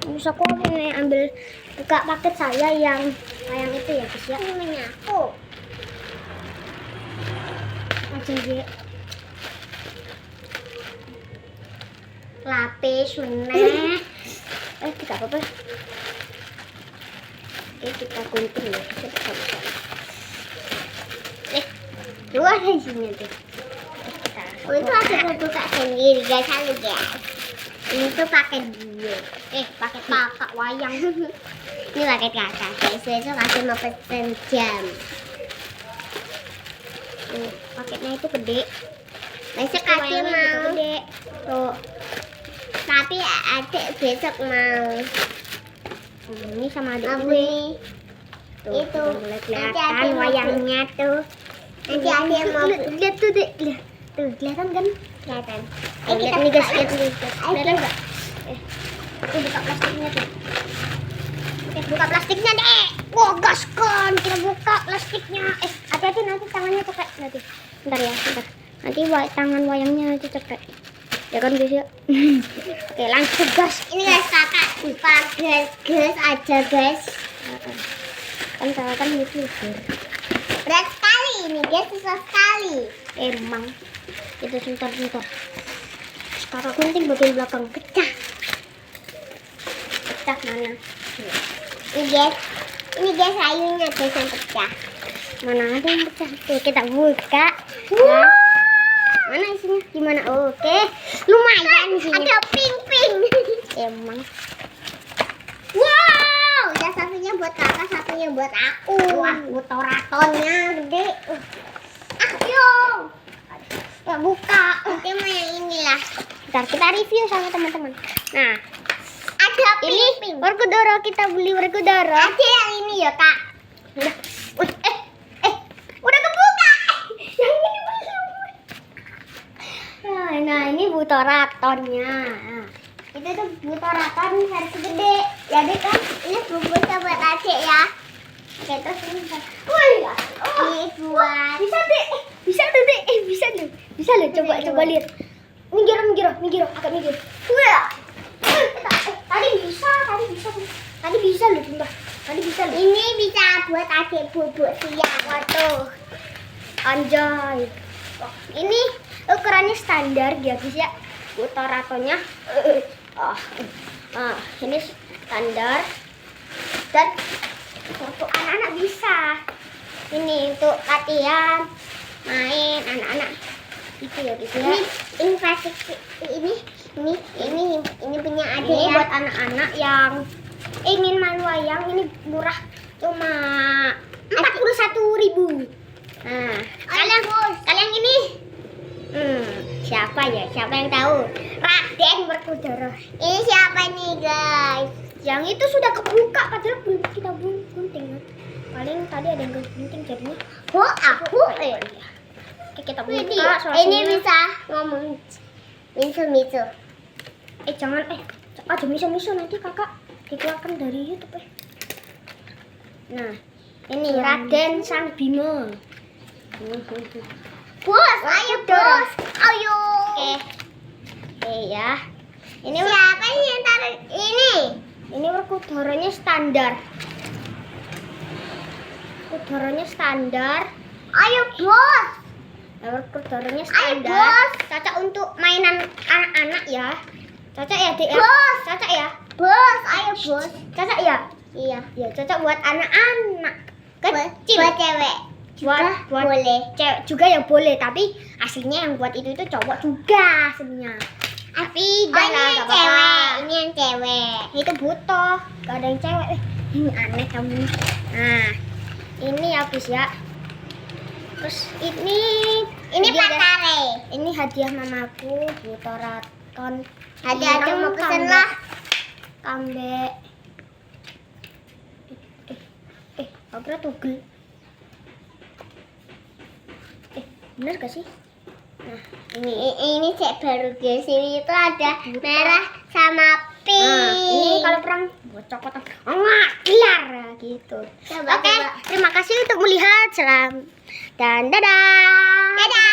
Bisa aku nih ambil buka paket saya yang itu ya guys ya. Ini aku. Aja ya. Lapis meneh. Tidak apa-apa. Kita gunting ya. Dua di sini tuh. Itu ada buka sendiri guys, halo guys. Ini tuh pakai dia. Pakai kakak wayang. Ini pakai kakak guys. Itu kasih mau pesen jam. Paketnya itu gede. Besok adik mau. Gede. Tuh. Tapi adik besok mau. Ini sama adik Aku ini. ini. Tuh, Itu. mulai Nanti kelihatan adik mau wayangnya tuh. Nanti adik mau. Lihat tuh, Dek. Lihat. Tuh, kelihatan kan? Kelihatan. Lihat nih guys, lihat nih. Ayo Kelihatan enggak? Tuh buka plastiknya tuh. Buka plastiknya, Dek. Wah, gaskan. Kita buka plastiknya. Hati-hati nanti tangannya cepet nanti. Bentar ya, bentar. Nanti tangan wayangnya nanti cepet. Ya kan guys ya. Oke, langsung gas. Ini guys kakak lupa gas aja guys. Kan kakak kan YouTuber. Berat sekali ini guys, susah sekali. Emang. Itu sebentar. Sekarang gunting bagian belakang pecah. Pecah mana? Ini guys sayurnya guys yang pecah. Mana ada yang pecah? Tuh kita buka. Wow. Mana isinya? Gimana? Oke. Lumayan sih. Ada pink. Emang. Wow, ya satunya buat kakak, satunya buat aku. Wah, motoratonnya gede. Ayo. Ya buka. Nanti mau yang inilah. Bentar kita review sama teman-teman. Nah, Ada ini pink. Werkudara, kita beli Werkudara. Ada yang ini ya kak. Udah. Udah kebuka. Yang ini belum. Nah, ini butoratonnya. Nah, Itu tuh butoraton versi gede. Jadi kan ini bungkusnya buat adik ya. Oke terus ini wih. ini buat. Bisa deh. Bisa tuh deh. Bisa loh. Coba lihat. Minggir, agak minggir. Wah. Tadi bisa loh, Bunda. Tadi bisa loh. Ini bisa buat adik bubuk siang. Waduh. Anjay. Wah, ini ukurannya standar ya, guys ya. Butoratonya. Ini standar. Dan untuk anak-anak bisa. Ini untuk latihan, main anak-anak. Itu ya, guys ya. Ini plastik ini punya adik Ini ya. buat anak-anak yang ingin main wayang. Ini murah, cuma 41.000. Nah, kalian ini siapa ya? Siapa yang tahu? Raden Werkudara. Ini siapa nih guys? Yang itu sudah kebuka padahal belum kita gunting. Paling tadi ada yang gunting jadinya. Aku Oke, kita Widih, buka ini soalnya. bisa ngomong miso. Jangan ada miso nanti kakak dikeluarkan dari YouTube ya. Nah, ini Raden Sang Bima. Bos, ayo bos, ayo. Oke ya. Ini Siapa nih yang taruh ini? ini Werkudaranya standar. Werkudaranya standar. Ayo bos. Werkudaranya Ayo standar. bos. Cocok untuk mainan anak-anak ya. Cocok ya, Dek ya? Bos. Cocok ya? Bos, ayo bos. Cocok ya? Iya. Ya, cocok buat anak-anak kecil. Buat cewek. buat boleh. Cewek juga yang boleh, tapi aslinya yang buat itu cowok juga aslinya. Tapi Oh, ini yang apa-apa. cewek. Ini yang cewek. Itu butuh, gak ada yang cewek. Ini aneh kamu. Nah, ini ya guys ya. Terus ini Ini hadiah- patare. Ini hadiah mamaku, butoraton. Ada mau pesen lah. Kambek. Apa tugel? Bener gak sih? Nah, Ini cek baru guys. Ini itu ada merah sama pink. Nah, ini kalau perang buat cokotan kelar gitu. Coba, Oke, coba. terima kasih untuk melihat. Salam dan dadah. Dadah.